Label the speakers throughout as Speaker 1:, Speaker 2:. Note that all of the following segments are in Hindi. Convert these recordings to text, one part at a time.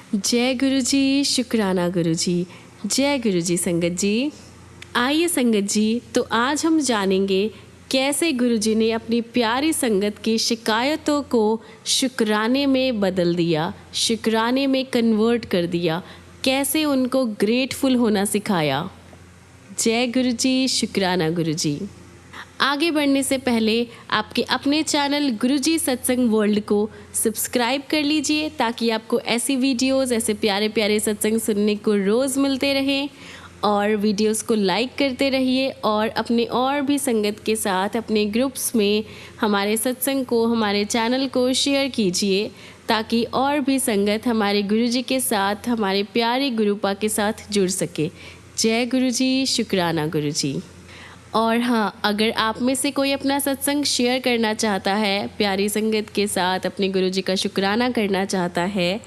Speaker 1: जय गुरु जी, शुक्राना गुरु जी। जय गुरु जी संगत जी। आइए संगत जी, तो आज हम जानेंगे कैसे गुरु जी ने अपनी प्यारी संगत की शिकायतों को शुक्राने में बदल दिया, शुक्राने में कन्वर्ट कर दिया, कैसे उनको ग्रेटफुल होना सिखाया। जय गुरु जी, शुक्राना गुरु जी। आगे बढ़ने से पहले आपके अपने चैनल गुरुजी सत्संग वर्ल्ड को सब्सक्राइब कर लीजिए ताकि आपको ऐसी वीडियोस, ऐसे प्यारे प्यारे सत्संग सुनने को रोज़ मिलते रहें। और वीडियोस को लाइक करते रहिए और अपने और भी संगत के साथ अपने ग्रुप्स में हमारे सत्संग को, हमारे चैनल को शेयर कीजिए ताकि और भी संगत हमारे गुरुजी के साथ, हमारे प्यारे गुरुपा के साथ जुड़ सके। जय गुरुजी, शुक्राना गुरुजी। और हाँ, अगर आप में से कोई अपना सत्संग शेयर करना चाहता है, प्यारी संगत के साथ अपने गुरुजी का शुक्राना करना चाहता है,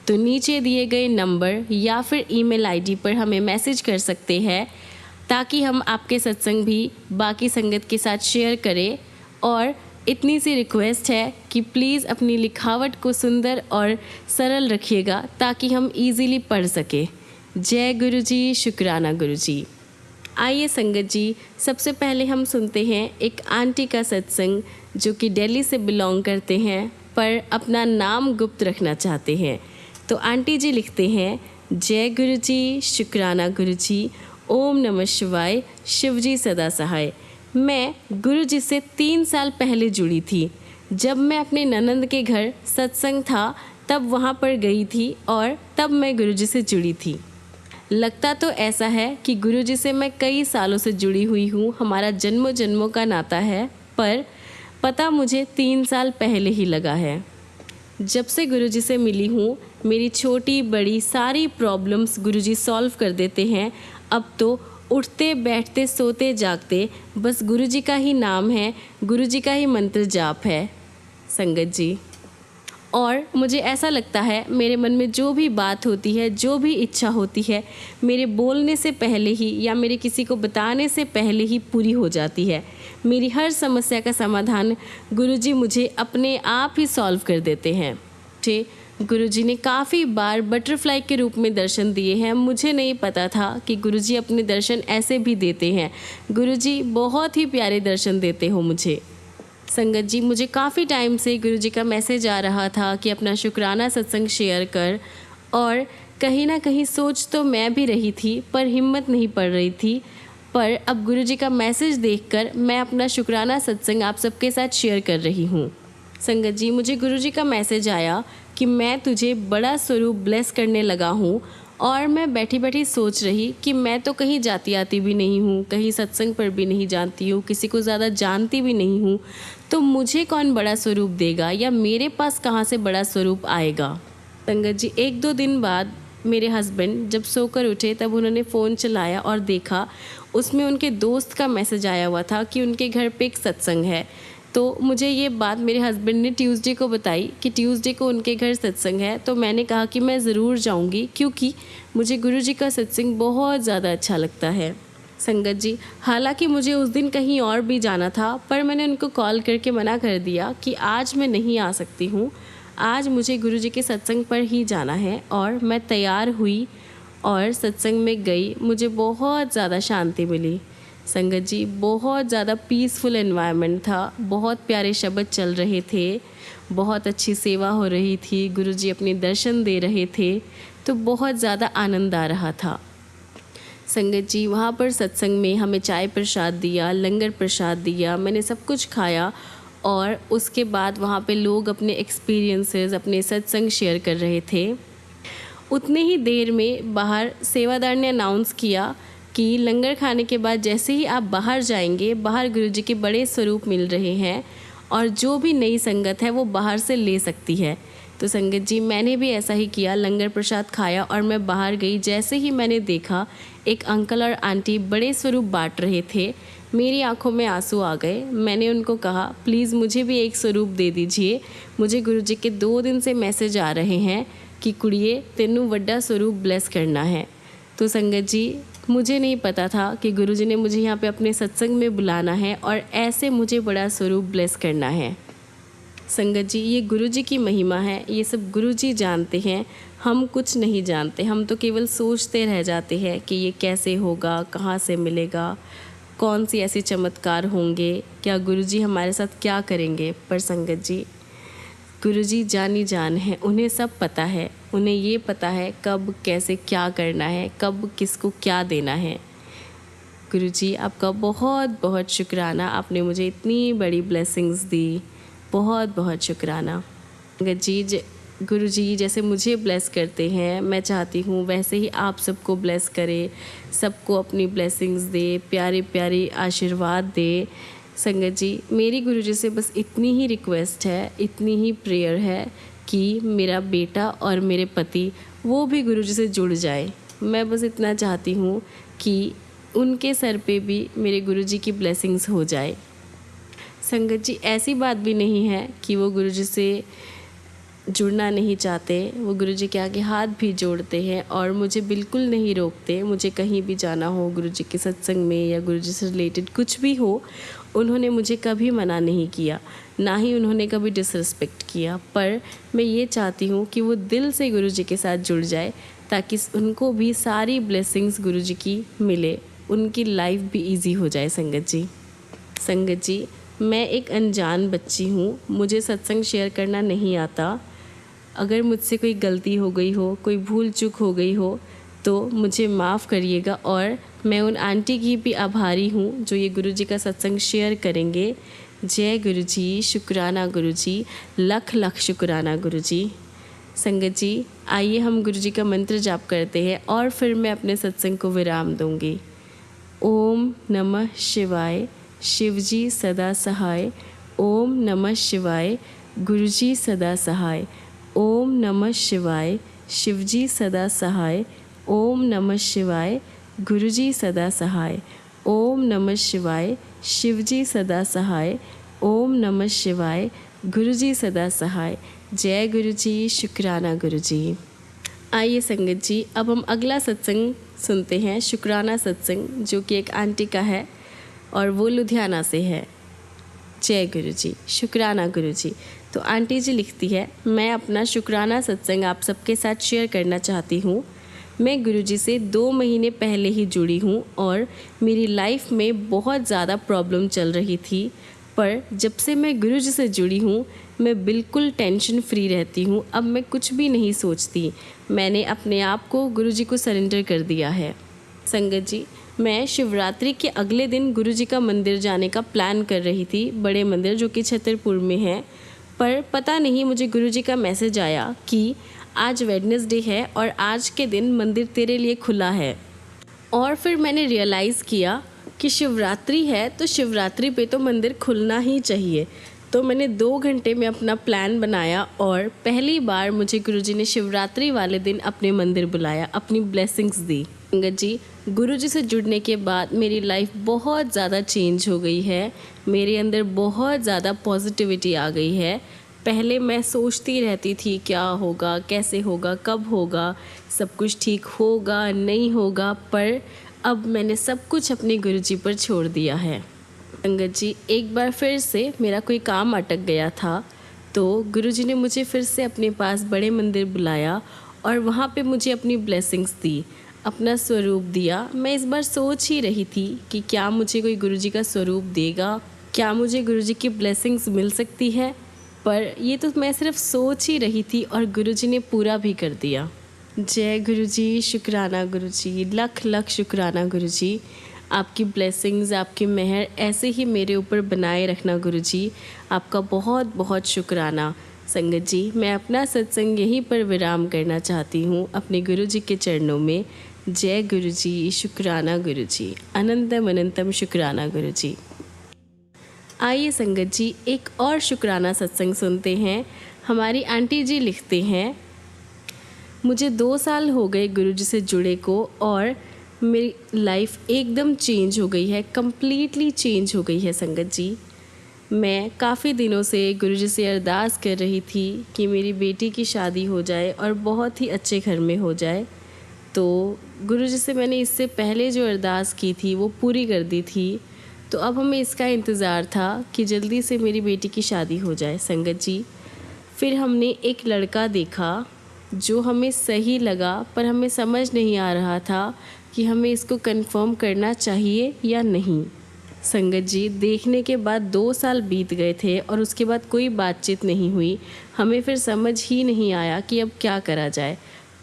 Speaker 1: तो नीचे दिए गए नंबर या फिर ईमेल आईडी पर हमें मैसेज कर सकते हैं ताकि हम आपके सत्संग भी बाकी संगत के साथ शेयर करें। और इतनी सी रिक्वेस्ट है कि प्लीज़ अपनी लिखावट को सुंदर और सरल रखिएगा ताकि हम इजीली पढ़ सकें। जय गुरुजी, शुक्राना गुरुजी। आइए संगत जी, सबसे पहले हम सुनते हैं एक आंटी का सत्संग जो कि दिल्ली से बिलोंग करते हैं पर अपना नाम गुप्त रखना चाहते हैं। तो आंटी जी लिखते हैं, जय गुरु जी, शुक्राना गुरु जी, ओम नमः शिवाय, शिव जी सदा सहाय। मैं गुरु जी से 3 साल पहले जुड़ी थी। जब मैं अपने ननंद के घर सत्संग था तब वहाँ पर गई थी और तब मैं गुरु जी से जुड़ी थी। लगता तो ऐसा है कि गुरुजी से मैं कई सालों से जुड़ी हुई हूँ, हमारा जन्मों जन्मों का नाता है, पर पता मुझे 3 साल पहले ही लगा है। जब से गुरुजी से मिली हूँ, मेरी छोटी बड़ी सारी प्रॉब्लम्स गुरुजी सॉल्व कर देते हैं। अब तो उठते बैठते सोते जागते बस गुरुजी का ही नाम है, गुरुजी का ही मंत्र जाप है संगत जी। और मुझे ऐसा लगता है मेरे मन में जो भी बात होती है, जो भी इच्छा होती है, मेरे बोलने से पहले ही या मेरे किसी को बताने से पहले ही पूरी हो जाती है। मेरी हर समस्या का समाधान गुरुजी मुझे अपने आप ही सॉल्व कर देते हैं। मुझे गुरुजी ने काफ़ी बार बटरफ्लाई के रूप में दर्शन दिए हैं। मुझे नहीं पता था कि गुरुजी अपने दर्शन ऐसे भी देते हैं। गुरुजी बहुत ही प्यारे दर्शन देते हो मुझे संगत जी। मुझे काफ़ी टाइम से गुरुजी का मैसेज आ रहा था कि अपना शुक्राना सत्संग शेयर कर, और कहीं ना कहीं सोच तो मैं भी रही थी पर हिम्मत नहीं पड़ रही थी। पर अब गुरुजी का मैसेज देखकर मैं अपना शुक्राना सत्संग आप सबके साथ शेयर कर रही हूँ संगत जी। मुझे गुरुजी का मैसेज आया कि मैं तुझे बड़ा स्वरूप ब्लेस करने लगा हूँ। और मैं बैठी बैठी सोच रही कि मैं तो कहीं जाती आती भी नहीं हूँ, कहीं सत्संग पर भी नहीं जानती हूँ, किसी को ज़्यादा जानती भी नहीं हूँ, तो मुझे कौन बड़ा स्वरूप देगा या मेरे पास कहाँ से बड़ा स्वरूप आएगा। संगत जी, 1-2 दिन बाद मेरे हस्बैंड जब सोकर उठे तब उन्होंने फ़ोन चलाया और देखा उसमें उनके दोस्त का मैसेज आया हुआ था कि उनके घर पे एक सत्संग है। तो मुझे ये बात मेरे हस्बैंड ने ट्यूसडे को बताई कि ट्यूसडे को उनके घर सत्संग है। तो मैंने कहा कि मैं ज़रूर जाऊंगी क्योंकि मुझे गुरुजी का सत्संग बहुत ज़्यादा अच्छा लगता है संगत जी। हालांकि मुझे उस दिन कहीं और भी जाना था पर मैंने उनको कॉल करके मना कर दिया कि आज मैं नहीं आ सकती हूँ, आज मुझे गुरुजी के सत्संग पर ही जाना है। और मैं तैयार हुई और सत्संग में गई। मुझे बहुत ज़्यादा शांति मिली संगत जी। बहुत ज़्यादा पीसफुल एनवायरनमेंट था, बहुत प्यारे शब्द चल रहे थे, बहुत अच्छी सेवा हो रही थी, गुरुजी अपने दर्शन दे रहे थे, तो बहुत ज़्यादा आनंद आ रहा था संगत जी। वहाँ पर सत्संग में हमें चाय प्रसाद दिया, लंगर प्रसाद दिया, मैंने सब कुछ खाया। और उसके बाद वहाँ पे लोग अपने एक्सपीरियंसेस, अपने सत्संग शेयर कर रहे थे। उतने ही देर में बाहर सेवादार ने अनाउंस किया कि लंगर खाने के बाद जैसे ही आप बाहर जाएंगे, बाहर गुरुजी के बड़े स्वरूप मिल रहे हैं और जो भी नई संगत है वो बाहर से ले सकती है। तो संगत जी, मैंने भी ऐसा ही किया, लंगर प्रसाद खाया और मैं बाहर गई। जैसे ही मैंने देखा एक अंकल और आंटी बड़े स्वरूप बांट रहे थे, मेरी आंखों में आंसू आ गए। मैंने उनको कहा प्लीज़ मुझे भी एक स्वरूप दे दीजिए, मुझे गुरुजी के 2 दिन से मैसेज आ रहे हैं कि कुड़िए तेनू वड्डा स्वरूप ब्लेस करना है। तो संगत जी, मुझे नहीं पता था कि गुरुजी ने मुझे यहाँ पे अपने सत्संग में बुलाना है और ऐसे मुझे बड़ा स्वरूप ब्लेस करना है। संगत जी, ये गुरु जी की महिमा है, ये सब गुरु जी जानते हैं, हम कुछ नहीं जानते। हम तो केवल सोचते रह जाते हैं कि ये कैसे होगा, कहाँ से मिलेगा, कौन सी ऐसी चमत्कार होंगे, क्या गुरु जी हमारे साथ क्या करेंगे। पर संगत जी, गुरु जी जानी जान है, उन्हें सब पता है। उन्हें ये पता है कब कैसे क्या करना है, कब किसको क्या देना है। गुरु जी, आपका बहुत बहुत शुक्राना, आपने मुझे इतनी बड़ी ब्लेसिंग्स दी, बहुत बहुत शुक्राना। संगत जी, गुरु जी जैसे मुझे ब्लेस करते हैं, मैं चाहती हूँ वैसे ही आप सबको ब्लेस करे, सबको अपनी ब्लेसिंग्स दे, प्यारे प्यारे आशीर्वाद दे। संगत जी, मेरी गुरु जी से बस इतनी ही रिक्वेस्ट है, इतनी ही प्रेयर है कि मेरा बेटा और मेरे पति वो भी गुरु जी से जुड़ जाए। मैं बस इतना चाहती हूँ कि उनके सर पे भी मेरे गुरु जी की ब्लेसिंग्स हो जाए। संगत जी, ऐसी बात भी नहीं है कि वो गुरु जी से जुड़ना नहीं चाहते, वो गुरु जी के आगे हाथ भी जोड़ते हैं और मुझे बिल्कुल नहीं रोकते। मुझे कहीं भी जाना हो गुरु जी के सत्संग में या गुरु जी से रिलेटेड कुछ भी हो, उन्होंने मुझे कभी मना नहीं किया, ना ही उन्होंने कभी डिसरिस्पेक्ट किया। पर मैं ये चाहती हूँ कि वो दिल से गुरु जी के साथ जुड़ जाए, ताकि उनको भी सारी ब्लेसिंग्स गुरु जी की मिले, उनकी लाइफ भी ईजी हो जाए। संगत जी, मैं एक अनजान बच्ची हूँ, मुझे सत्संग शेयर करना नहीं आता। अगर मुझसे कोई गलती हो गई हो, कोई भूल चूक हो गई हो तो मुझे माफ़ करिएगा। और मैं उन आंटी की भी आभारी हूँ जो ये गुरु जी का सत्संग शेयर करेंगे। जय गुरु जी, शुक्राना गुरु जी, लख लख शुक्राना गुरु जी। संगत जी, आइए हम गुरु जी का मंत्र जाप करते हैं और फिर मैं अपने सत्संग को विराम दूँगी। ओम नमः शिवाय, शिवजी सदा सहाय। ओम नमः शिवाय, गुरुजी सदा सहाय। ओम नमः शिवाय, शिवजी सदा सहाय। ओम नमः शिवाय, गुरुजी सदा सहाय। ओम नमः शिवाय, शिवजी सदा सहाय। ओम नमः शिवाय, गुरुजी सदा सहाय। जय गुरु जी, शुक्राना गुरु जी। आइए संगत जी, अब हम अगला सत्संग सुनते हैं, शुक्राना सत्संग, जो कि एक आंटी का है और वो लुधियाना से है। जय गुरु जी, शुक्राना गुरु जी। तो आंटी जी लिखती है, मैं अपना शुक्राना सत्संग आप सबके साथ शेयर करना चाहती हूँ। मैं गुरु जी से 2 महीने पहले ही जुड़ी हूँ और मेरी लाइफ में बहुत ज़्यादा प्रॉब्लम चल रही थी। पर जब से मैं गुरु जी से जुड़ी हूँ, मैं बिल्कुल टेंशन फ्री रहती हूँ। अब मैं कुछ भी नहीं सोचती, मैंने अपने आप को गुरु जी को सरेंडर कर दिया है। संगत जी, मैं शिवरात्रि के अगले दिन गुरु जी का मंदिर जाने का प्लान कर रही थी, बड़े मंदिर जो कि छतरपुर में है। पर पता नहीं मुझे गुरु जी का मैसेज आया कि आज वेडनेसडे है और आज के दिन मंदिर तेरे लिए खुला है। और फिर मैंने रियलाइज़ किया कि शिवरात्रि है तो शिवरात्रि पे तो मंदिर खुलना ही चाहिए। तो मैंने 2 घंटे में अपना प्लान बनाया और पहली बार मुझे गुरुजी ने शिवरात्रि वाले दिन अपने मंदिर बुलाया, अपनी ब्लेसिंग्स दी। संगत जी, गुरुजी से जुड़ने के बाद मेरी लाइफ बहुत ज़्यादा चेंज हो गई है, मेरे अंदर बहुत ज़्यादा पॉजिटिविटी आ गई है। पहले मैं सोचती रहती थी क्या होगा, कैसे होगा, कब होगा, सब कुछ ठीक होगा नहीं होगा, पर अब मैंने सब कुछ अपने गुरुजी पर छोड़ दिया है। संगत जी, एक बार फिर से मेरा कोई काम अटक गया था तो गुरुजी ने मुझे फिर से अपने पास बड़े मंदिर बुलाया और वहाँ पे मुझे अपनी ब्लेसिंग्स दी, अपना स्वरूप दिया। मैं इस बार सोच ही रही थी कि क्या मुझे कोई गुरुजी का स्वरूप देगा, क्या मुझे गुरुजी की ब्लेसिंग्स मिल सकती है, पर ये तो मैं सिर्फ सोच ही रही थी और गुरुजी ने पूरा भी कर दिया। जय गुरुजी, शुक्राना गुरुजी, लख लख शुक्राना गुरुजी। आपकी ब्लेसिंग्स, आपकी मेहर ऐसे ही मेरे ऊपर बनाए रखना गुरुजी, आपका बहुत बहुत शुक्राना। संगत जी, मैं अपना सत्संग यहीं पर विराम करना चाहती हूँ अपने गुरुजी के चरणों में। जय गुरुजी, शुक्राना गुरुजी, अनंतम अनंतम शुक्राना गुरुजी। आइए संगत जी, एक और शुक्राना सत्संग सुनते हैं। हमारी आंटी जी लिखते हैं, मुझे 2 साल हो गए गुरुजी से जुड़े को और मेरी लाइफ एकदम चेंज हो गई है, कम्प्लीटली चेंज हो गई है। संगत जी, मैं काफ़ी दिनों से गुरुजी से अरदास कर रही थी कि मेरी बेटी की शादी हो जाए और बहुत ही अच्छे घर में हो जाए। तो गुरुजी से मैंने इससे पहले जो अरदास की थी वो पूरी कर दी थी। तो अब हमें इसका इंतज़ार था कि जल्दी से मेरी बेटी की शादी हो जाए संगत जी। फिर हमने एक लड़का देखा जो हमें सही लगा, पर हमें समझ नहीं आ रहा था कि हमें इसको कंफर्म करना चाहिए या नहीं। संगत जी, देखने के बाद 2 साल बीत गए थे और उसके बाद कोई बातचीत नहीं हुई। हमें फिर समझ ही नहीं आया कि अब क्या करा जाए।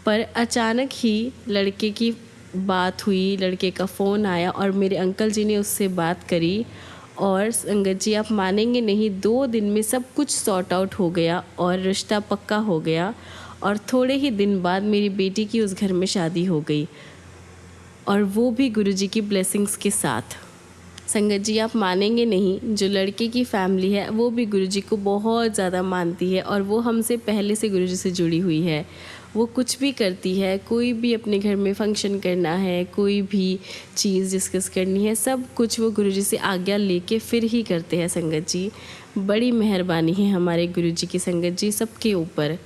Speaker 1: पर अचानक ही लड़के की बात हुई, लड़के का फ़ोन आया और मेरे अंकल जी ने उससे बात करी और संगत जी आप मानेंगे नहीं, 2 दिन में सब कुछ सॉर्ट आउट हो गया और रिश्ता पक्का हो गया। और थोड़े ही दिन बाद मेरी बेटी की उस घर में शादी हो गई, और वो भी गुरुजी की ब्लेसिंग्स के साथ। संगत जी आप मानेंगे नहीं, जो लड़के की फैमिली है वो भी गुरुजी को बहुत ज़्यादा मानती है और वो हमसे पहले से गुरुजी से जुड़ी हुई है। वो कुछ भी करती है, कोई भी अपने घर में फंक्शन करना है, कोई भी चीज़ डिस्कस करनी है, सब कुछ वो गुरुजी से आज्ञा लेके फिर ही करते हैं संगत जी। बड़ी मेहरबानी है हमारे गुरुजी की संगत जी सबके ऊपर।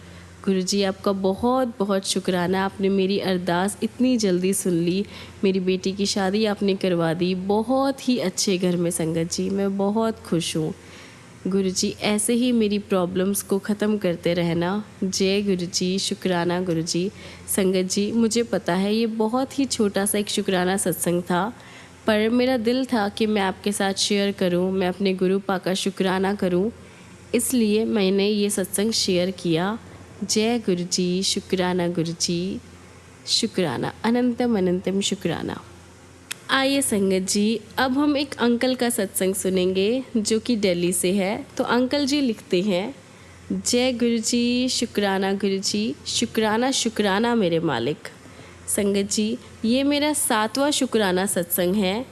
Speaker 1: गुरुजी आपका बहुत बहुत शुक्राना, आपने मेरी अरदास इतनी जल्दी सुन ली, मेरी बेटी की शादी आपने करवा दी बहुत ही अच्छे घर में संगत जी। मैं बहुत खुश हूँ। गुरुजी ऐसे ही मेरी प्रॉब्लम्स को ख़त्म करते रहना। जय गुरुजी, शुक्राना गुरुजी। संगत जी मुझे पता है ये बहुत ही छोटा सा एक शुक्राना सत्संग था, पर मेरा दिल था कि मैं आपके साथ शेयर करूं, मैं अपने गुरु पा का शुक्राना करूं, इसलिए मैंने ये सत्संग शेयर किया। जय गुरुजी, शुक्राना गुरुजी, शुक्राना, अनंतम अनंतम शुक्राना। आइए संगत जी, अब हम एक अंकल का सत्संग सुनेंगे जो कि दिल्ली से है। तो अंकल जी लिखते हैं, जय गुरुजी, शुक्राना गुरुजी, शुक्राना शुक्राना मेरे मालिक। संगत जी ये मेरा 7वां शुक्राना सत्संग है।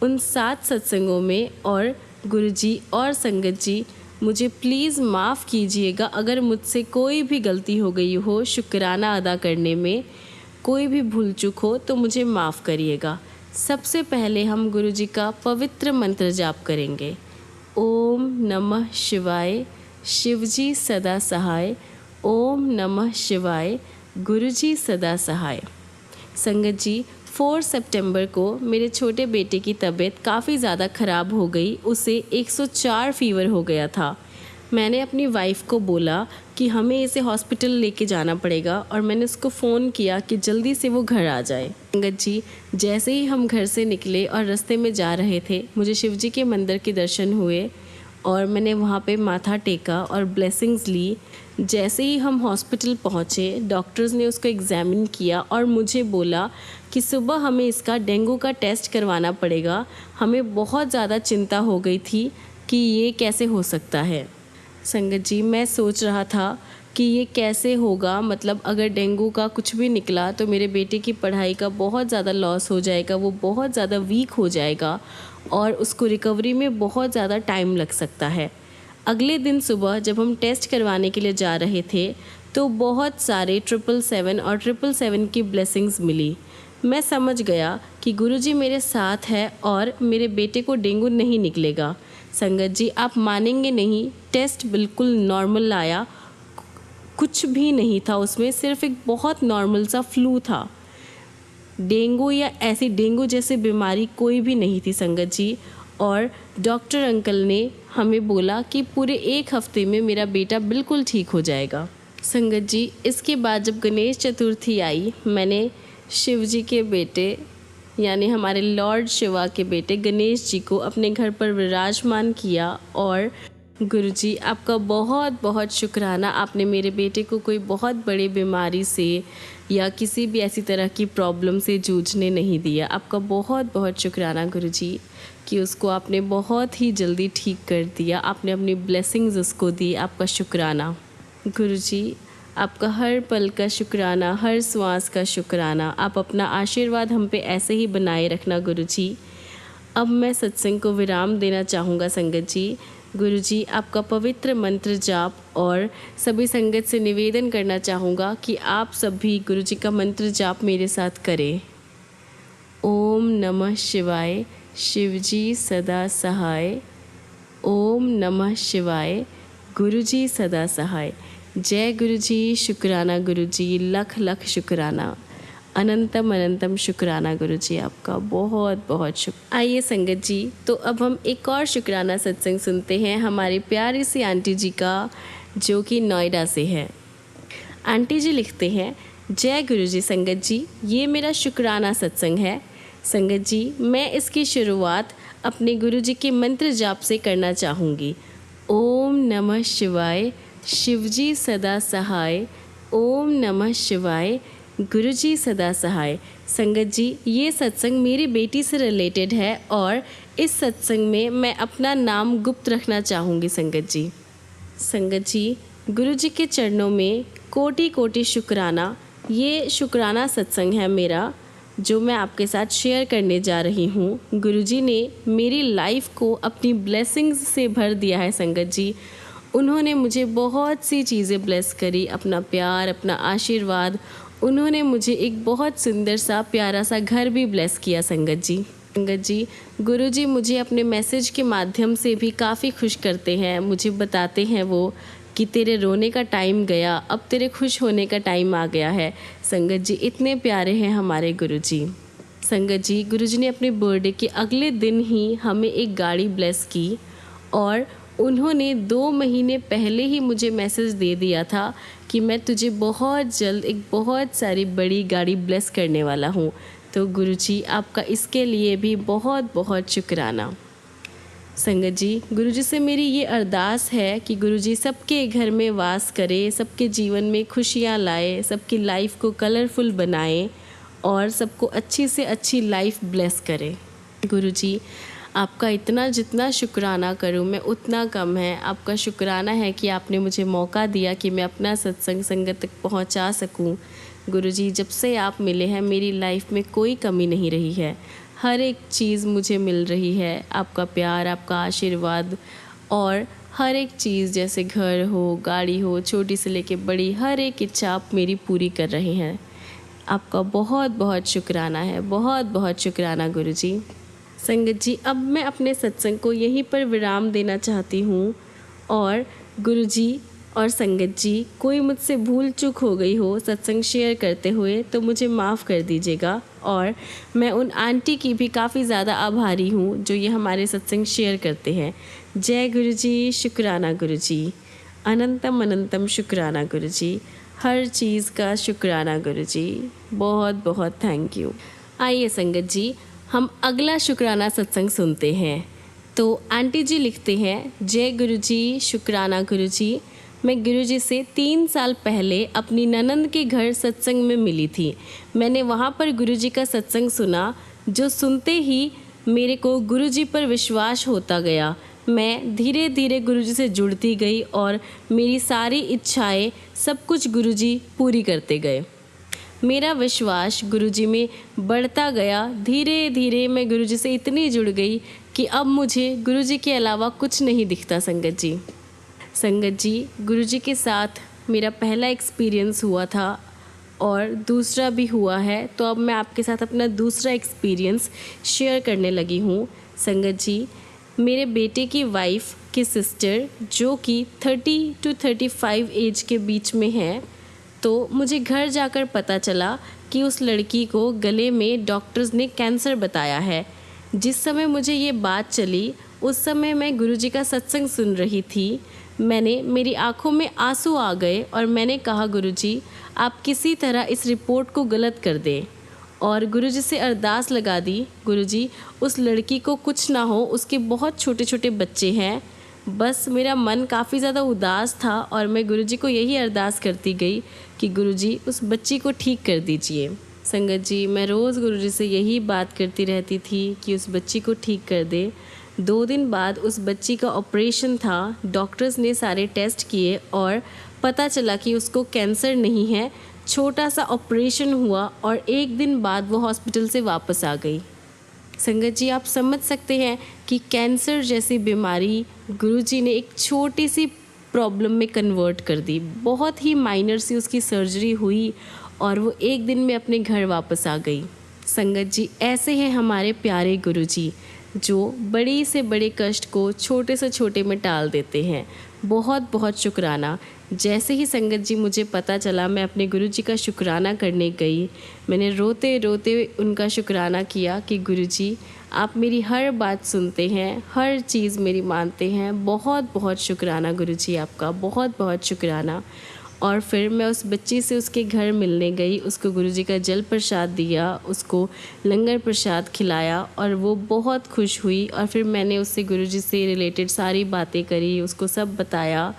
Speaker 1: उन 7 सत्संगों में और गुरुजी और संगत जी मुझे प्लीज़ माफ़ कीजिएगा अगर मुझसे कोई भी गलती हो गई हो, शुक्राना अदा करने में कोई भी भूल चूक हो तो मुझे माफ़ करिएगा। सबसे पहले हम गुरुजी का पवित्र मंत्र जाप करेंगे। ओम नमः शिवाय, शिवजी सदा सहाय। ओम नमः शिवाय, गुरुजी सदा सहाय। संगत जी 4 सितंबर को मेरे छोटे बेटे की तबीयत काफ़ी ज़्यादा ख़राब हो गई। उसे 104 फीवर हो गया था। मैंने अपनी वाइफ को बोला कि हमें इसे हॉस्पिटल लेके जाना पड़ेगा और मैंने उसको फ़ोन किया कि जल्दी से वो घर आ जाए। संगत जी जैसे ही हम घर से निकले और रास्ते में जा रहे थे, मुझे शिवजी के मंदिर के दर्शन हुए और मैंने वहाँ पे माथा टेका और ब्लेसिंग्स ली। जैसे ही हम हॉस्पिटल पहुँचे, डॉक्टर्स ने उसको एग्ज़ामिन किया और मुझे बोला कि सुबह हमें इसका डेंगू का टेस्ट करवाना पड़ेगा। हमें बहुत ज़्यादा चिंता हो गई थी कि ये कैसे हो सकता है। संगत जी मैं सोच रहा था कि ये कैसे होगा, मतलब अगर डेंगू का कुछ भी निकला तो मेरे बेटे की पढ़ाई का बहुत ज़्यादा लॉस हो जाएगा, वो बहुत ज़्यादा वीक हो जाएगा और उसको रिकवरी में बहुत ज़्यादा टाइम लग सकता है। अगले दिन सुबह जब हम टेस्ट करवाने के लिए जा रहे थे तो बहुत सारे 777 और 777 की ब्लेसिंग्स मिली। मैं समझ गया कि गुरुजी मेरे साथ है और मेरे बेटे को डेंगू नहीं निकलेगा। संगत जी आप मानेंगे नहीं, टेस्ट बिल्कुल नॉर्मल आया, कुछ भी नहीं था उसमें, सिर्फ एक बहुत नॉर्मल सा फ्लू था। डेंगू या ऐसी डेंगू जैसी बीमारी कोई भी नहीं थी संगत जी। और डॉक्टर अंकल ने हमें बोला कि पूरे 1 हफ्ते में मेरा बेटा बिल्कुल ठीक हो जाएगा। संगत जी इसके बाद जब गणेश चतुर्थी आई, मैंने शिव जी के बेटे यानी हमारे लॉर्ड शिवा के बेटे गणेश जी को अपने घर पर विराजमान किया। और गुरुजी आपका बहुत बहुत शुक्राना, आपने मेरे बेटे को कोई बहुत बड़ी बीमारी से या किसी भी ऐसी तरह की प्रॉब्लम से जूझने नहीं दिया। आपका बहुत बहुत शुक्राना गुरुजी कि उसको आपने बहुत ही जल्दी ठीक कर दिया, आपने अपनी ब्लेसिंग्स उसको दी। आपका शुक्राना गुरुजी, आपका हर पल का शुक्राना, हर श्वास का शुक्राना। आप अपना आशीर्वाद हम पे ऐसे ही बनाए रखना गुरुजी। अब मैं सत्संग को विराम देना चाहूँगा संगत जी। गुरुजी आपका पवित्र मंत्र जाप और सभी संगत से निवेदन करना चाहूँगा कि आप सभी गुरुजी का मंत्र जाप मेरे साथ करें। ओम नमः शिवाय, शिवजी सदा सहाय। ओम नमः शिवाय, गुरुजी सदा सहाय। जय गुरुजी, शुक्राना गुरुजी, लख लख शुक्राना। अनंतम अनंतम शुक्राना गुरुजी, आपका बहुत बहुत शुक्र। आइए संगत जी, तो अब हम एक और शुक्राना सत्संग सुनते हैं हमारी प्यारी सी आंटी जी का, जो कि नोएडा से है। आंटी जी लिखते हैं, जय गुरुजी संगत जी, ये मेरा शुक्राना सत्संग है। संगत जी, मैं इसकी शुरुआत अपने गुरुजी के मंत्र जाप से करना चाहूँगी। ओम नमः शिवाय, शिवजी सदा सहाय। ओम नमः शिवाय, गुरुजी सदा सहाय। संगत जी, ये सत्संग मेरी बेटी से रिलेटेड है और इस सत्संग में मैं अपना नाम गुप्त रखना चाहूँगी। संगत जी, गुरुजी के चरणों में कोटि कोटि शुक्राना। ये शुक्राना सत्संग है मेरा, जो मैं आपके साथ शेयर करने जा रही हूँ। गुरुजी ने मेरी लाइफ को अपनी ब्लेसिंग्स से भर दिया है। संगत जी, उन्होंने मुझे बहुत सी चीज़ें ब्लेस करी, अपना प्यार, अपना आशीर्वाद। उन्होंने मुझे एक बहुत सुंदर सा प्यारा सा घर भी ब्लेस किया। संगत जी, गुरुजी मुझे अपने मैसेज के माध्यम से भी काफ़ी खुश करते हैं। मुझे बताते हैं वो कि तेरे रोने का टाइम गया, अब तेरे खुश होने का टाइम आ गया है। संगत जी, इतने प्यारे हैं हमारे गुरुजी। संगत जी, गुरुजी ने अपने बर्थडे के अगले दिन ही हमें एक गाड़ी ब्लेस की और उन्होंने 2 महीने पहले ही मुझे मैसेज दे दिया था कि मैं तुझे बहुत जल्द एक बहुत सारी बड़ी गाड़ी ब्लेस करने वाला हूँ। तो गुरुजी, आपका इसके लिए भी बहुत बहुत शुक्राना। संगत जी, गुरुजी से मेरी ये अरदास है कि गुरुजी सबके घर में वास करे, सबके जीवन में खुशियाँ लाए, सबकी लाइफ को कलरफुल बनाए और सबको अच्छी से अच्छी लाइफ ब्लेस करे। गुरुजी, आपका इतना जितना शुक्राना करूं मैं उतना कम है। आपका शुक्राना है कि आपने मुझे मौका दिया कि मैं अपना सत्संग संगत तक पहुंचा सकूं। गुरुजी, जब से आप मिले हैं मेरी लाइफ में कोई कमी नहीं रही है, हर एक चीज़ मुझे मिल रही है। आपका प्यार, आपका आशीर्वाद और हर एक चीज़, जैसे घर हो, गाड़ी हो, छोटी से लेके बड़ी, हर एक इच्छा आप मेरी पूरी कर रहे हैं। आपका बहुत बहुत शुक्राना है, बहुत बहुत शुक्राना गुरुजी। संगत जी, अब मैं अपने सत्संग को यहीं पर विराम देना चाहती हूँ और गुरुजी और संगत जी, कोई मुझसे भूल चूक हो गई हो सत्संग शेयर करते हुए तो मुझे माफ़ कर दीजिएगा। और मैं उन आंटी की भी काफ़ी ज़्यादा आभारी हूँ जो ये हमारे सत्संग शेयर करते हैं। जय गुरुजी, शुक्राना गुरुजी, अनंतम अनंतम शुक्राना गुरुजी, हर चीज़ का शुक्राना गुरुजी, बहुत बहुत थैंक यू। आइए संगत जी, हम अगला शुक्राना सत्संग सुनते हैं। तो आंटी जी लिखते हैं, जय गुरुजी, शुक्राना गुरुजी, मैं गुरुजी से 3 साल पहले अपनी ननंद के घर सत्संग में मिली थी। मैंने वहाँ पर गुरुजी का सत्संग सुना, जो सुनते ही मेरे को गुरुजी पर विश्वास होता गया। मैं धीरे धीरे गुरुजी से जुड़ती गई और मेरी सारी इच्छाएं, सब कुछ गुरुजी पूरी करते गए। मेरा विश्वास गुरुजी में बढ़ता गया। धीरे धीरे मैं गुरुजी से इतनी जुड़ गई कि अब मुझे गुरुजी के अलावा कुछ नहीं दिखता। संगत जी, गुरुजी के साथ मेरा पहला एक्सपीरियंस हुआ था और दूसरा भी हुआ है, तो अब मैं आपके साथ अपना दूसरा एक्सपीरियंस शेयर करने लगी हूँ। संगत जी, मेरे बेटे की वाइफ की सिस्टर, जो कि 30 to 35 एज के बीच में है, तो मुझे घर जाकर पता चला कि उस लड़की को गले में डॉक्टर्स ने कैंसर बताया है। जिस समय मुझे ये बात चली, उस समय मैं गुरुजी का सत्संग सुन रही थी। मेरी आंखों में आंसू आ गए और मैंने कहा, गुरुजी, आप किसी तरह इस रिपोर्ट को गलत कर दें। और गुरुजी से अरदास लगा दी, गुरुजी उस लड़की को कुछ ना हो, उसके बहुत छोटे छोटे बच्चे हैं। बस मेरा मन काफ़ी ज़्यादा उदास था और मैं गुरुजी को यही अरदास करती गई कि गुरुजी उस बच्ची को ठीक कर दीजिए। संगत जी, मैं रोज़ गुरुजी से यही बात करती रहती थी कि उस बच्ची को ठीक कर दे। 2 दिन बाद उस बच्ची का ऑपरेशन था। डॉक्टर्स ने सारे टेस्ट किए और पता चला कि उसको कैंसर नहीं है। छोटा सा ऑपरेशन हुआ और 1 दिन बाद वो हॉस्पिटल से वापस आ गई। संगत जी, आप समझ सकते हैं कि कैंसर जैसी बीमारी गुरुजी ने एक छोटी सी प्रॉब्लम में कन्वर्ट कर दी। बहुत ही माइनर सी उसकी सर्जरी हुई और वो 1 दिन में अपने घर वापस आ गई। संगत जी, ऐसे हैं हमारे प्यारे गुरुजी, जो बड़ी से बड़े कष्ट को छोटे से छोटे में टाल देते हैं। बहुत बहुत शुक्राना। जैसे ही संगत जी मुझे पता चला, मैं अपने गुरुजी का शुक्राना करने गई। मैंने रोते रोते उनका शुक्राना किया कि गुरुजी आप मेरी हर बात सुनते हैं, हर चीज़ मेरी मानते हैं। बहुत बहुत शुक्राना गुरुजी आपका, बहुत बहुत शुक्राना। और फिर मैं उस बच्ची से उसके घर मिलने गई, उसको गुरुजी का जल प्रसाद दिया, उसको लंगर प्रसाद खिलाया और वो बहुत खुश हुई। और फिर मैंने उससे गुरुजी से रिलेटेड सारी बातें करी, उसको सब बताया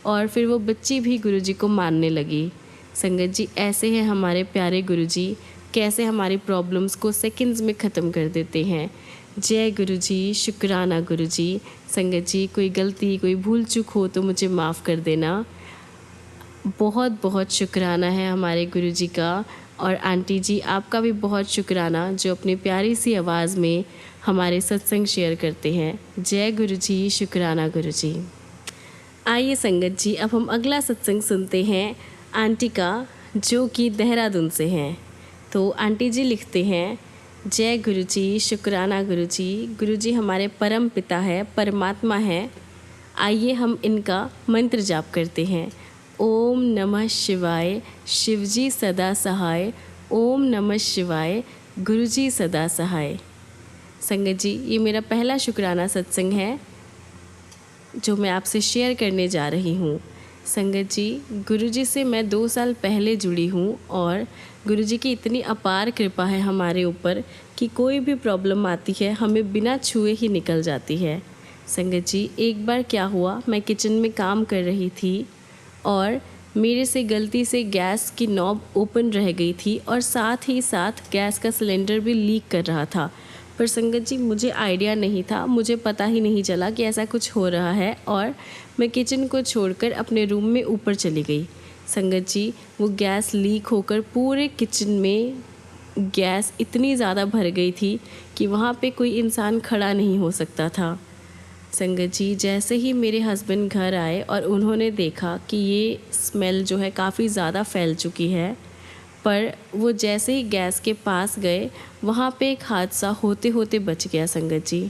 Speaker 1: और फिर वो बच्ची भी गुरुजी को मानने लगी। संगत जी, ऐसे हैं हमारे प्यारे गुरुजी, कैसे हमारी प्रॉब्लम्स को सेकंड्स में ख़त्म कर देते हैं। जय गुरुजी, शुक्राना गुरुजी। संगत जी, कोई गलती, कोई भूल चूक हो तो मुझे माफ़ कर देना। बहुत बहुत शुक्राना है हमारे गुरुजी का। और आंटी जी, आपका भी बहुत शुक्राना जो अपनी प्यारी सी आवाज़ में हमारे सत्संग शेयर करते हैं। जय गुरुजी, शुक्राना गुरुजी। आइए संगत जी, अब हम अगला सत्संग सुनते हैं आंटी का, जो कि देहरादून से हैं। तो आंटी जी लिखते हैं, जय गुरुजी, शुक्राना गुरुजी। गुरुजी हमारे परम पिता है, परमात्मा है। आइए हम इनका मंत्र जाप करते हैं। ओम नमः शिवाय, शिवजी सदा सहाय। ओम नमः शिवाय, गुरुजी सदा सहाय। संगत जी, ये मेरा पहला शुक्राना सत्संग है जो मैं आपसे शेयर करने जा रही हूँ। संगत जी, गुरुजी से मैं 2 साल पहले जुड़ी हूँ और गुरुजी की इतनी अपार कृपा है हमारे ऊपर कि कोई भी प्रॉब्लम आती है हमें बिना छुए ही निकल जाती है। संगत जी, एक बार क्या हुआ, मैं किचन में काम कर रही थी और मेरे से गलती से गैस की नॉब ओपन रह गई थी और साथ ही साथ गैस का सिलेंडर भी लीक कर रहा था। पर संगत जी, मुझे आइडिया नहीं था, मुझे पता ही नहीं चला कि ऐसा कुछ हो रहा है और मैं किचन को छोड़कर अपने रूम में ऊपर चली गई। संगत जी, वो गैस लीक होकर पूरे किचन में गैस इतनी ज़्यादा भर गई थी कि वहाँ पे कोई इंसान खड़ा नहीं हो सकता था। संगत जी, जैसे ही मेरे हस्बैंड घर आए और उन्होंने देखा कि ये स्मेल जो है काफ़ी ज़्यादा फैल चुकी है, पर वो जैसे ही गैस के पास गए, वहाँ पे एक हादसा होते होते बच गया। संगत जी,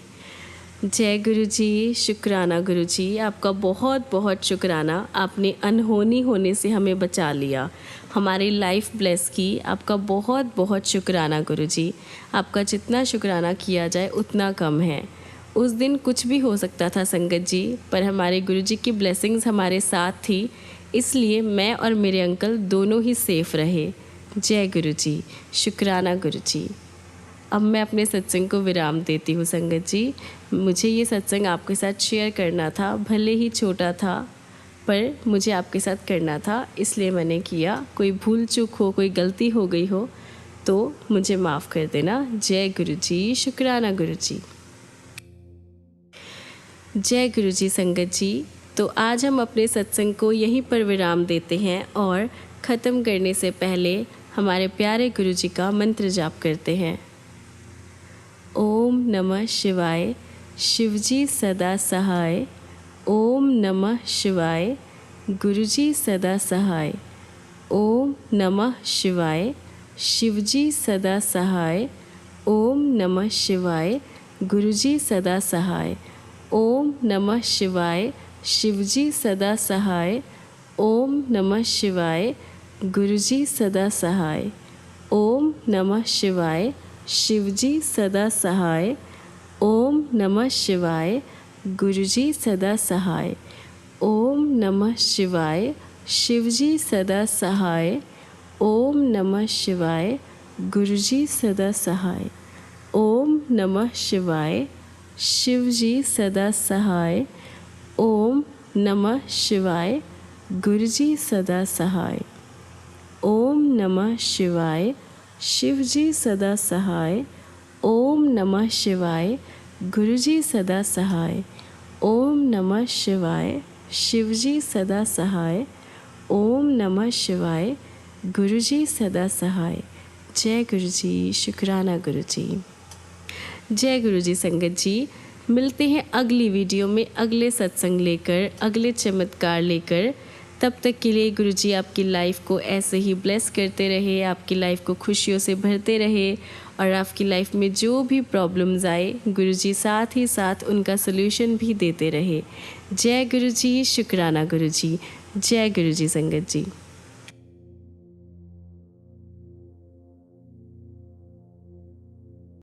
Speaker 1: जय गुरुजी, शुक्राना गुरुजी, आपका बहुत बहुत शुक्राना। आपने अनहोनी होने से हमें बचा लिया, हमारी लाइफ ब्लेस की। आपका बहुत बहुत शुक्राना गुरुजी। आपका जितना शुक्राना किया जाए उतना कम है। उस दिन कुछ भी हो सकता था संगत जी, पर हमारे गुरुजी की ब्लेसिंग्स हमारे साथ थी, इसलिए मैं और मेरे अंकल दोनों ही सेफ रहे। जय गुरुजी, शुक्राना गुरुजी। अब मैं अपने सत्संग को विराम देती हूँ संगत जी। मुझे ये सत्संग आपके साथ शेयर करना था, भले ही छोटा था पर मुझे आपके साथ करना था, इसलिए मैंने किया। कोई भूल चूक हो, कोई गलती हो गई हो तो मुझे माफ़ कर देना। जय गुरुजी, शुक्राना गुरुजी। जय गुरुजी संगत जी। तो आज हम अपने सत्संग को यहीं पर विराम देते हैं और ख़त्म करने से पहले हमारे प्यारे गुरुजी का मंत्र जाप करते हैं। ओम नमः शिवाय, शिवजी सदा सहाय। ओम नमः शिवाय, गुरुजी सदा सहाय। ओम नमः शिवाय, शिवजी सदा सहाय। ओम नमः शिवाय, गुरुजी सदा सहाय। ओम नमः शिवाय, शिवजी सदा सहाय। ओम नमः शिवाय, गुरुजी सदा सहाय। ओम नमः शिवाय, शिवजी सदा सहाय। ओम नमः शिवाय, गुरुजी सदा सहाय। ओम नमः शिवाय, शिवजी सदा सहाय। ओम नमः शिवाय, गुरुजी सदा सहाय। ओम नमः शिवाय, शिवजी सदा सहाय। ओम नमः शिवाय, गुरुजी सदा सहाय। ओम नमः शिवाय, शिवजी सदा सहाय। ओम नमः शिवाय, गुरुजी सदा सहाय। ओम नमः शिवाय, शिवजी सदा सहाय। ओम नमः शिवाय, गुरुजी सदा सहाय। जय गुरुजी, शुक्राना गुरुजी। जय गुरुजी संगत जी। मिलते हैं अगली वीडियो में अगले सत्संग लेकर, अगले चमत्कार लेकर। तब तक के लिए गुरुजी आपकी लाइफ को ऐसे ही ब्लेस करते रहे, आपकी लाइफ को खुशियों से भरते रहे और आपकी लाइफ में जो भी प्रॉब्लम्स आए गुरुजी साथ ही साथ उनका सल्यूशन भी देते रहे। जय गुरुजी, शुक्राना गुरुजी। जय गुरु जी संगत जी।